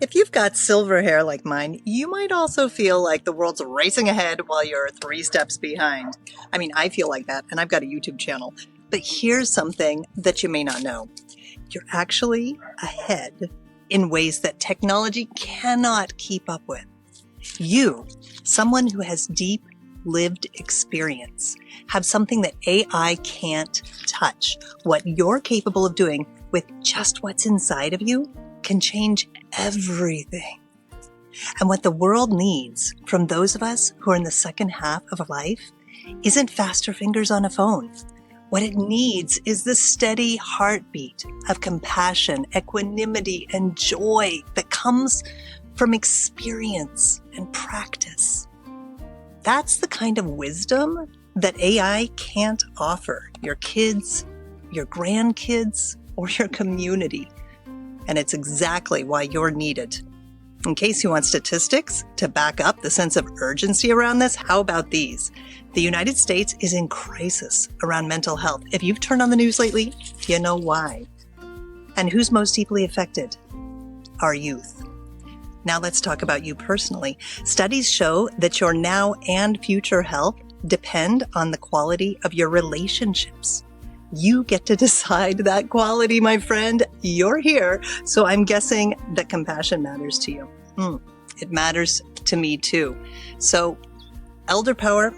If you've got silver hair like mine, you might also feel like the world's racing ahead while you're 3 steps behind. I mean, I feel like that, and I've got a YouTube channel. But here's something that you may not know. You're actually ahead in ways that technology cannot keep up with. You, someone who has deep lived experience, have something that AI can't touch. What you're capable of doing with just what's inside of you can change everything. And what the world needs from those of us who are in the second half of life isn't faster fingers on a phone. What it needs is the steady heartbeat of compassion, equanimity, and joy that comes from experience and practice. That's the kind of wisdom that AI can't offer your kids, your grandkids, or your community. And it's exactly why you're needed. In case you want statistics to back up the sense of urgency around this, how about these? The United States is in crisis around mental health. If you've turned on the news lately, you know why. And who's most deeply affected? Our youth. Now let's talk about you personally. Studies show that your now and future health depend on the quality of your relationships. You get to decide that quality, my friend. You're here, so I'm guessing that compassion matters to you. It matters to me too. So, elder power,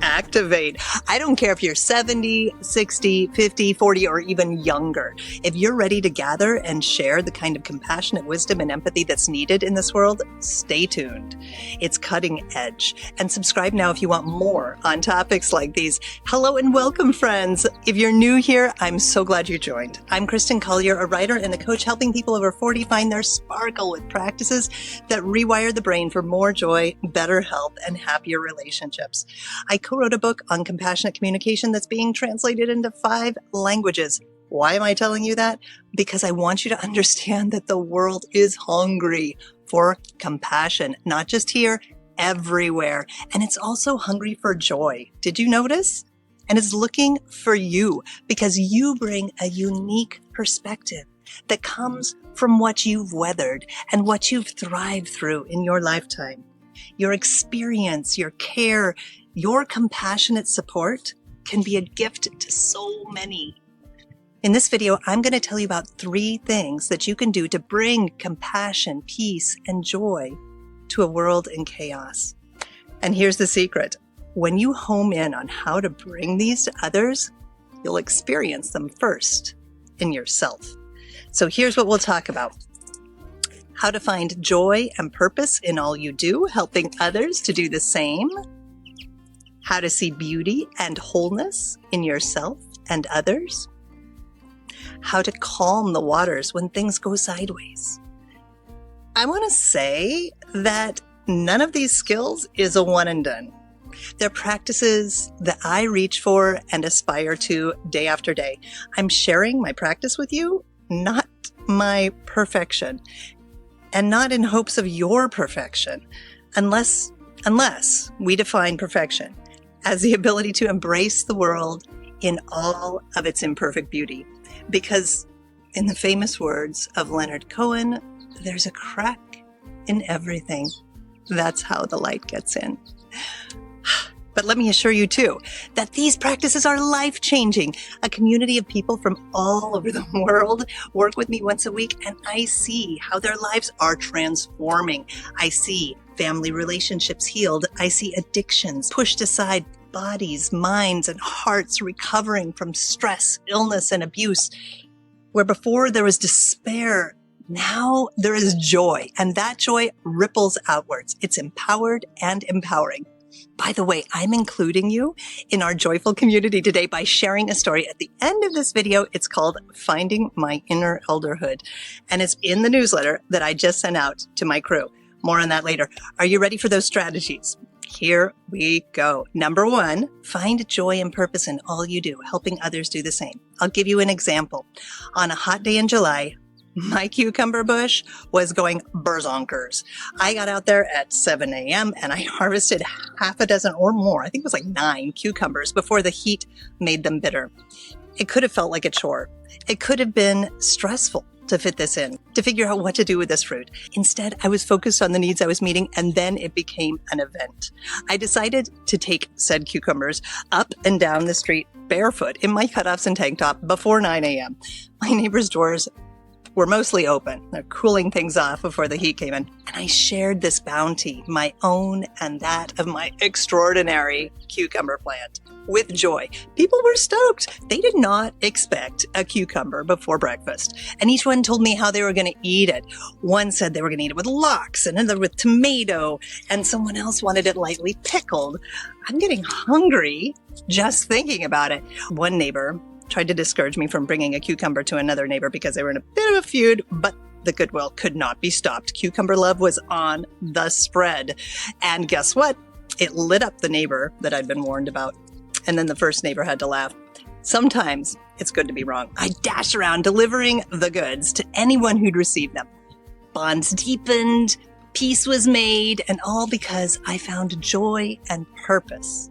activate. I don't care if you're 70, 60, 50, 40, or even younger. If you're ready to gather and share the kind of compassionate wisdom and empathy that's needed in this world, stay tuned. It's cutting edge. And subscribe now if you want more on topics like these. Hello and welcome, friends. If you're new here, I'm so glad you joined. I'm Kristen Collier, a writer and a coach helping people over 40 find their sparkle with practices that rewire the brain for more joy, better health, and happier relationships. I co-wrote a book on compassionate communication that's being translated into 5 languages. Why am I telling you that? Because I want you to understand that the world is hungry for compassion, not just here, everywhere. And it's also hungry for joy. Did you notice? And it's looking for you because you bring a unique perspective that comes from what you've weathered and what you've thrived through in your lifetime. Your experience, your care, your compassionate support can be a gift to so many. In this video, I'm going to tell you about 3 things that you can do to bring compassion, peace, and joy to a world in chaos. And here's the secret. When you home in on how to bring these to others, you'll experience them first in yourself. So here's what we'll talk about. How to find joy and purpose in all you do, helping others to do the same. How to see beauty and wholeness in yourself and others. How to calm the waters when things go sideways. I want to say that none of these skills is a one and done. They're practices that I reach for and aspire to day after day. I'm sharing my practice with you, not my perfection, and not in hopes of your perfection, unless we define perfection as the ability to embrace the world in all of its imperfect beauty. Because in the famous words of Leonard Cohen, there's a crack in everything. That's how the light gets in. But let me assure you too, that these practices are life-changing. A community of people from all over the world work with me once a week, and I see how their lives are transforming. I see family relationships healed. I see addictions pushed aside, bodies, minds, and hearts recovering from stress, illness, and abuse. Where before there was despair, now there is joy, and that joy ripples outwards. It's empowered and empowering. By the way, I'm including you in our joyful community today by sharing a story at the end of this video. It's called Finding My Inner Elderhood, and it's in the newsletter that I just sent out to my crew. More on that later. Are you ready for those strategies? Here we go. Number 1, find joy and purpose in all you do, helping others do the same. I'll give you an example. On a hot day in July, my cucumber bush was going berzonkers. I got out there at 7 a.m. and I harvested half a dozen or more. I think it was like 9 cucumbers before the heat made them bitter. It could have felt like a chore. It could have been stressful. to fit this in, to figure out what to do with this fruit. Instead, I was focused on the needs I was meeting, and then it became an event. I decided to take said cucumbers up and down the street barefoot in my cutoffs and tank top before 9 a.m. My neighbor's doors were mostly open. They're cooling things off before the heat came in. And I shared this bounty, my own and that of my extraordinary cucumber plant, with joy. People were stoked. They did not expect a cucumber before breakfast. And each one told me how they were going to eat it. One said they were going to eat it with lox, another with tomato, and someone else wanted it lightly pickled. I'm getting hungry just thinking about it. One neighbor tried to discourage me from bringing a cucumber to another neighbor because they were in a bit of a feud, but the goodwill could not be stopped. Cucumber love was on the spread. And guess what? It lit up the neighbor that I'd been warned about. And then the first neighbor had to laugh. Sometimes it's good to be wrong. I dashed around delivering the goods to anyone who'd received them. Bonds deepened, peace was made, and all because I found joy and purpose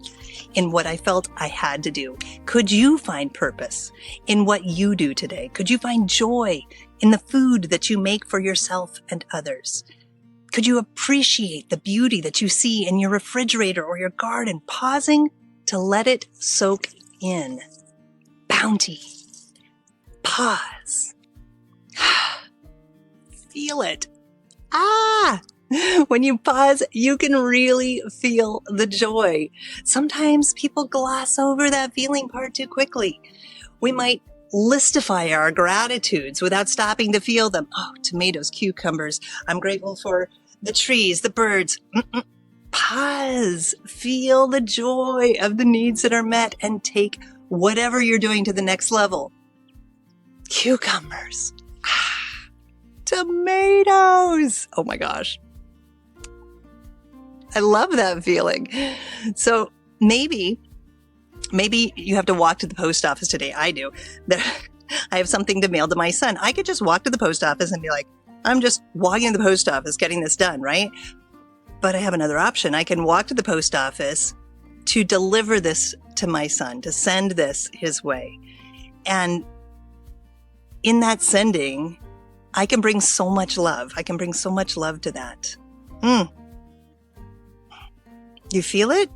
in what I felt I had to do. Could you find purpose in what you do today? Could you find joy in the food that you make for yourself and others? Could you appreciate the beauty that you see in your refrigerator or your garden, pausing to let it soak in? Bounty. Pause. Feel it. When you pause, you can really feel the joy. Sometimes people gloss over that feeling part too quickly. We might listify our gratitudes without stopping to feel them. Oh, tomatoes, cucumbers. I'm grateful for the trees, the birds. Pause. Feel the joy of the needs that are met and take whatever you're doing to the next level. Cucumbers. Tomatoes. Oh my gosh. I love that feeling. So maybe you have to walk to the post office today. I do. I have something to mail to my son. I could just walk to the post office and be like, I'm just walking to the post office, getting this done, right? But I have another option. I can walk to the post office to deliver this to my son, to send this his way. And in that sending, I can bring so much love. I can bring so much love to that. You feel it?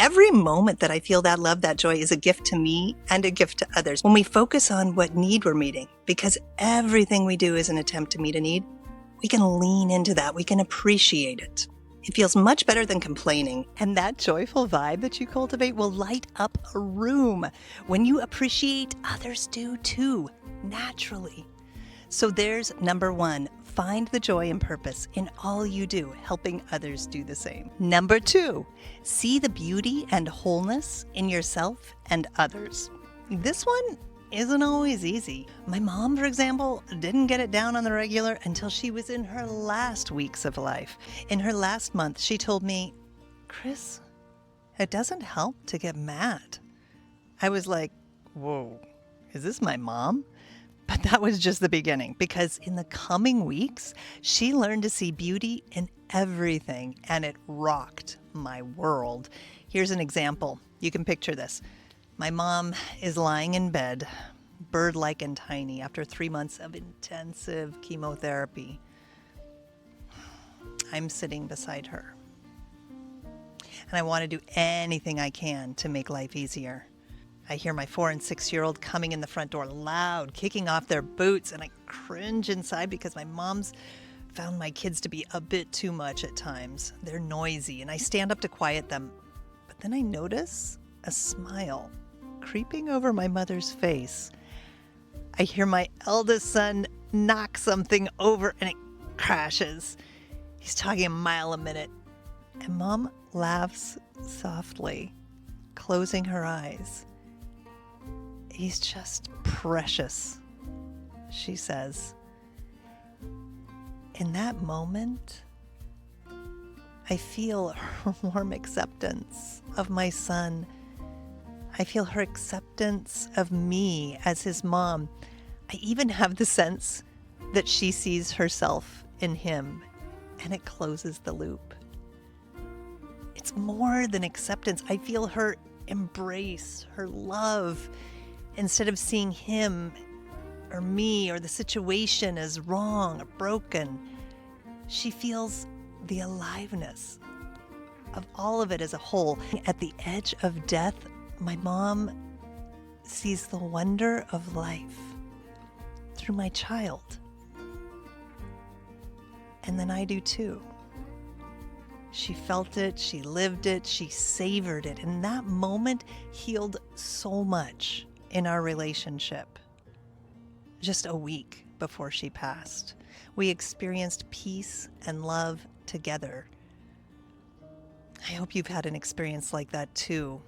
Every moment that I feel that love, that joy is a gift to me and a gift to others. When we focus on what need we're meeting, because everything we do is an attempt to meet a need, we can lean into that. We can appreciate it. It feels much better than complaining. And that joyful vibe that you cultivate will light up a room. When you appreciate, others do too, naturally. So there's number one. Find the joy and purpose in all you do, helping others do the same. Number two, see the beauty and wholeness in yourself and others. This one isn't always easy. My mom, for example, didn't get it down on the regular until she was in her last weeks of life. In her last month, she told me, Chris, it doesn't help to get mad. I was like, whoa, is this my mom? But that was just the beginning, because in the coming weeks, she learned to see beauty in everything, and it rocked my world. Here's an example. You can picture this. My mom is lying in bed, bird-like and tiny, after 3 months of intensive chemotherapy. I'm sitting beside her, and I want to do anything I can to make life easier. I hear my 4- and 6-year-old coming in the front door loud, kicking off their boots, and I cringe inside because my mom's found my kids to be a bit too much at times. They're noisy, and I stand up to quiet them. But then I notice a smile creeping over my mother's face. I hear my eldest son knock something over, and it crashes. He's talking a mile a minute, and Mom laughs softly, closing her eyes. He's just precious, she says. In that moment, I feel her warm acceptance of my son. I feel her acceptance of me as his mom. I even have the sense that she sees herself in him, and it closes the loop. It's more than acceptance. I feel her embrace, her love. Instead of seeing him or me or the situation is wrong or broken. She feels the aliveness of all of it as a whole. At the edge of death, my mom sees the wonder of life through my child. And then I do too. She felt it, she lived it, she savored it. And that moment healed so much in our relationship. Just a week before she passed, we experienced peace and love together. I hope you've had an experience like that too.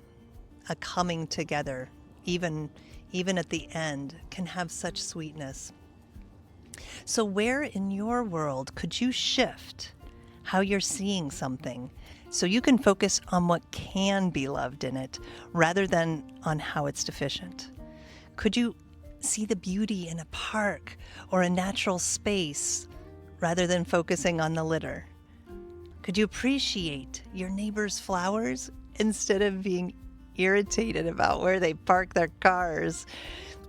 A coming together, even at the end, can have such sweetness. So where in your world could you shift how you're seeing something so you can focus on what can be loved in it rather than on how it's deficient? Could you see the beauty in a park or a natural space rather than focusing on the litter? Could you appreciate your neighbor's flowers instead of being irritated about where they park their cars?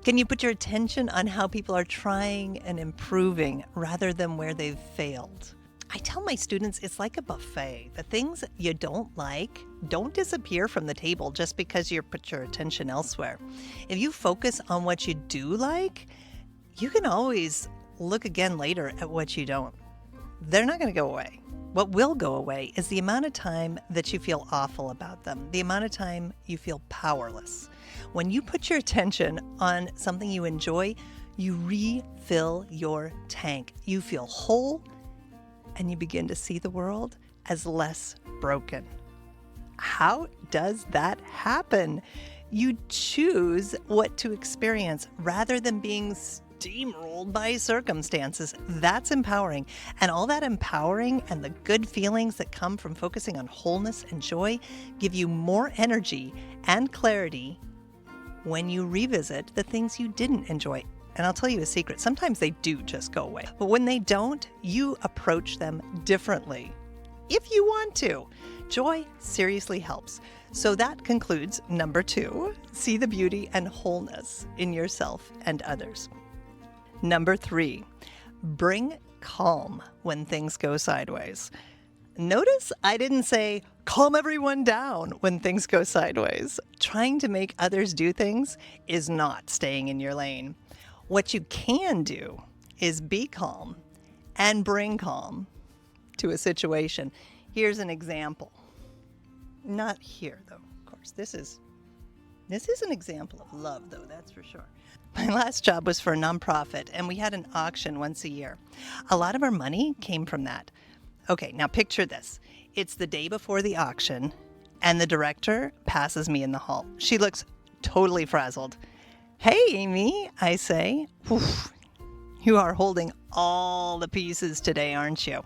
Can you put your attention on how people are trying and improving rather than where they've failed? I tell my students it's like a buffet. The things you don't like don't disappear from the table just because you put your attention elsewhere. If you focus on what you do like, you can always look again later at what you don't. They're not going to go away. What will go away is the amount of time that you feel awful about them, the amount of time you feel powerless. When you put your attention on something you enjoy, you refill your tank. You feel whole, and you begin to see the world as less broken. How does that happen? You choose what to experience rather than being steamrolled by circumstances. That's empowering. And all that empowering and the good feelings that come from focusing on wholeness and joy give you more energy and clarity when you revisit the things you didn't enjoy. And I'll tell you a secret, sometimes they do just go away. But when they don't, you approach them differently. If you want to. Joy seriously helps. So that concludes number 2, see the beauty and wholeness in yourself and others. Number 3, bring calm when things go sideways. Notice I didn't say calm everyone down when things go sideways. Trying to make others do things is not staying in your lane. What you can do is be calm and bring calm to a situation. Here's an example. Not here, though, of course. This is an example of love, though, that's for sure. My last job was for a nonprofit, and we had an auction once a year. A lot of our money came from that. Okay, now picture this. It's the day before the auction, and the director passes me in the hall. She looks totally frazzled. "Hey, Amy," I say. "Oof, you are holding all the pieces today, aren't you?"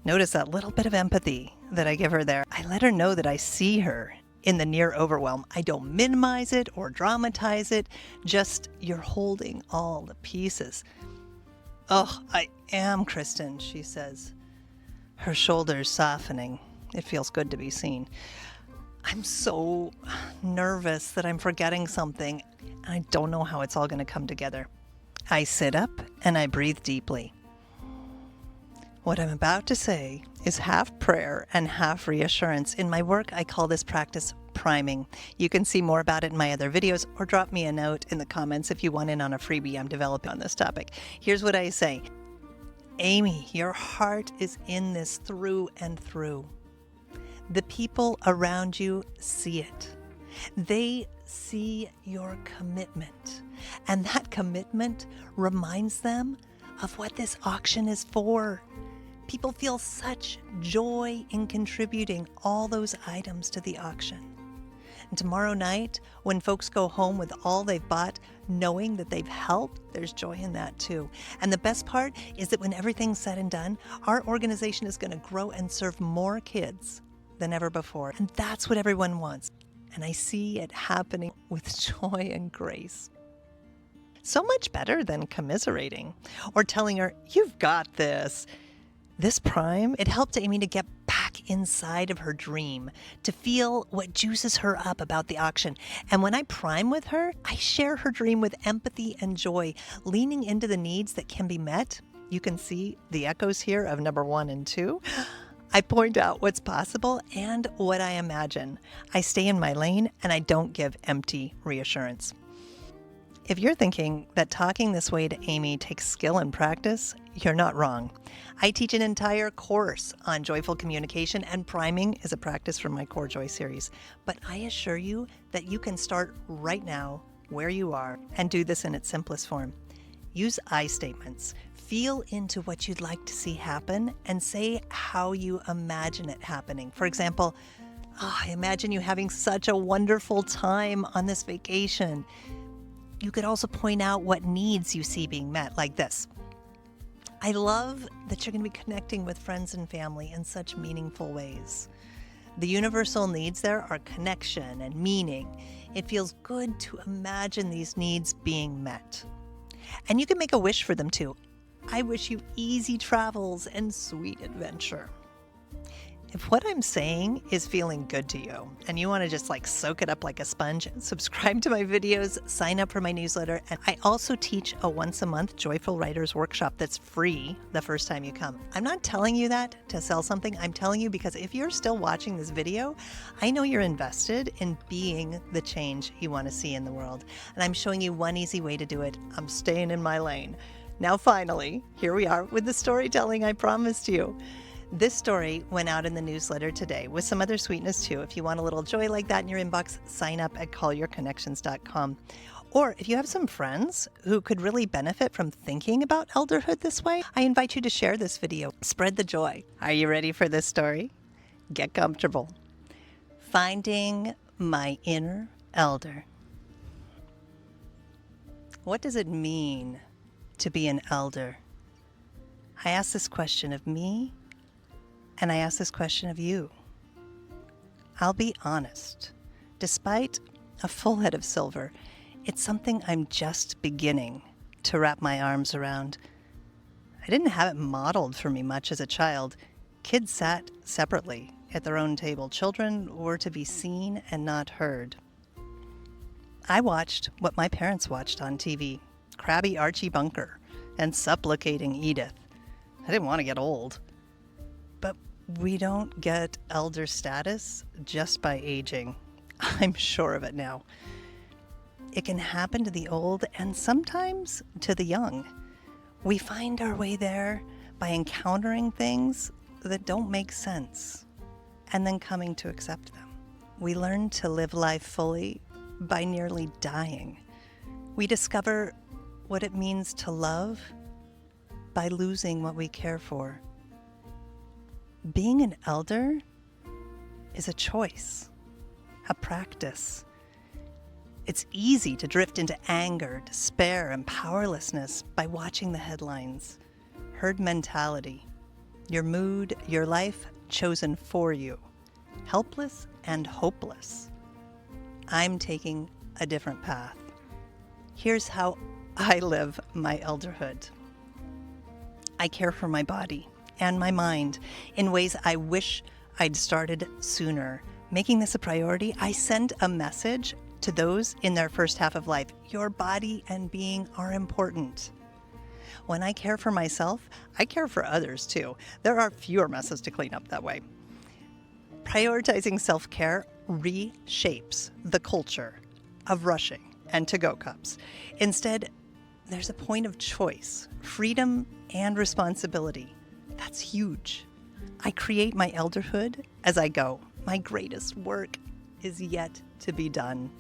Notice that little bit of empathy that I give her there. I let her know that I see her in the near overwhelm. I don't minimize it or dramatize it, just you're holding all the pieces. "Oh, I am, Kristen," she says, her shoulders softening. It feels good to be seen. "I'm so nervous that I'm forgetting something. I don't know how it's all going to come together." I sit up and I breathe deeply. What I'm about to say is half prayer and half reassurance. In my work, I call this practice priming. You can see more about it in my other videos or drop me a note in the comments if you want in on a freebie I'm developing on this topic. Here's what I say. Amy, your heart is in this through and through. The people around you see it. They see your commitment, and that commitment reminds them of what this auction is for. People feel such joy in contributing all those items to the auction. And tomorrow night, when folks go home with all they've bought, knowing that they've helped, there's joy in that too. And the best part is that when everything's said and done, our organization is going to grow and serve more kids than ever before. And that's what everyone wants. And I see it happening with joy and grace. So much better than commiserating or telling her, "You've got this." This prime, it helped Amy to get back back inside of her dream, to feel what juices her up about the auction. And when I prime with her, I share her dream with empathy and joy, leaning into the needs that can be met. You can see the echoes here of number 1 and 2. I point out what's possible and what I imagine. I stay in my lane and I don't give empty reassurance. If you're thinking that talking this way to Amy takes skill and practice, you're not wrong. I teach an entire course on joyful communication, and priming is a practice from my Core Joy series. But I assure you that you can start right now where you are and do this in its simplest form. Use I statements. Feel into what you'd like to see happen and say how you imagine it happening. For example, I imagine you having such a wonderful time on this vacation. You could also point out what needs you see being met, like this. I love that you're going to be connecting with friends and family in such meaningful ways. The universal needs there are connection and meaning. It feels good to imagine these needs being met. And you can make a wish for them too. I wish you easy travels and sweet adventure. If what I'm saying is feeling good to you and you want to just soak it up like a sponge, subscribe to my videos, sign up for my newsletter, and I also teach a once-a-month Joyful Writers workshop that's free the first time you come. I'm not telling you that to sell something. I'm telling you because if you're still watching this video, I know you're invested in being the change you want to see in the world. And I'm showing you one easy way to do it. I'm staying in my lane. Now finally, here we are with the storytelling I promised you. This story went out in the newsletter today with some other sweetness too. If you want a little joy like that in your inbox, sign up at callyourconnections.com. Or if you have some friends who could really benefit from thinking about elderhood this way, I invite you to share this video. Spread the joy. Are you ready for this story? Get comfortable. Finding my inner elder. What does it mean to be an elder? I ask this question of me, and I ask this question of you. I'll be honest. Despite a full head of silver, it's something I'm just beginning to wrap my arms around. I didn't have it modeled for me much as a child. Kids sat separately at their own table. Children were to be seen and not heard. I watched what my parents watched on TV, crabby Archie Bunker and supplicating Edith. I didn't want to get old. But we don't get elder status just by aging. I'm sure of it now. It can happen to the old and sometimes to the young. We find our way there by encountering things that don't make sense and then coming to accept them. We learn to live life fully by nearly dying. We discover what it means to love by losing what we care for. Being an elder is a choice, a practice. It's easy to drift into anger, despair, and powerlessness by watching the headlines. Herd mentality. Your mood, your life chosen for you. Helpless and hopeless. I'm taking a different path. Here's how I live my elderhood. I care for my body and my mind in ways I wish I'd started sooner. Making this a priority, I send a message to those in their first half of life. Your body and being are important. When I care for myself, I care for others too. There are fewer messes to clean up that way. Prioritizing self-care reshapes the culture of rushing and to-go cups. Instead, there's a point of choice, freedom, and responsibility. That's huge. I create my elderhood as I go. My greatest work is yet to be done.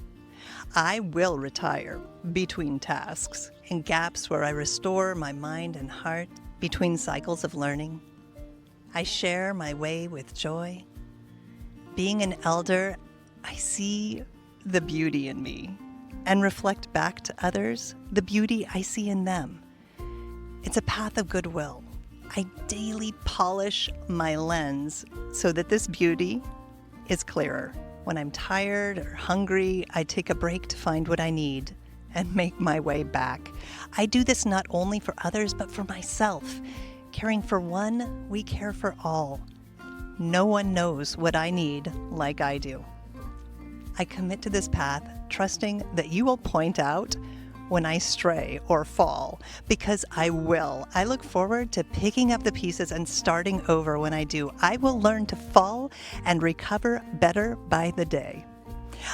I will retire between tasks, in gaps where I restore my mind and heart, between cycles of learning. I share my way with joy. Being an elder, I see the beauty in me and reflect back to others the beauty I see in them. It's a path of goodwill. I daily polish my lens so that this beauty is clearer. When I'm tired or hungry, I take a break to find what I need and make my way back. I do this not only for others, but for myself. Caring for one, we care for all. No one knows what I need like I do. I commit to this path, trusting that you will point out when I stray or fall, because I will. I look forward to picking up the pieces and starting over when I do. I will learn to fall and recover better by the day.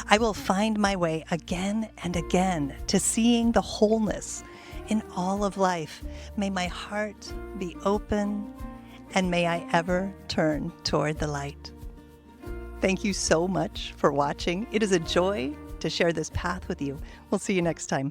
I will find my way again and again to seeing the wholeness in all of life. May my heart be open, and may I ever turn toward the light. Thank you so much for watching. It is a joy to share this path with you. We'll see you next time.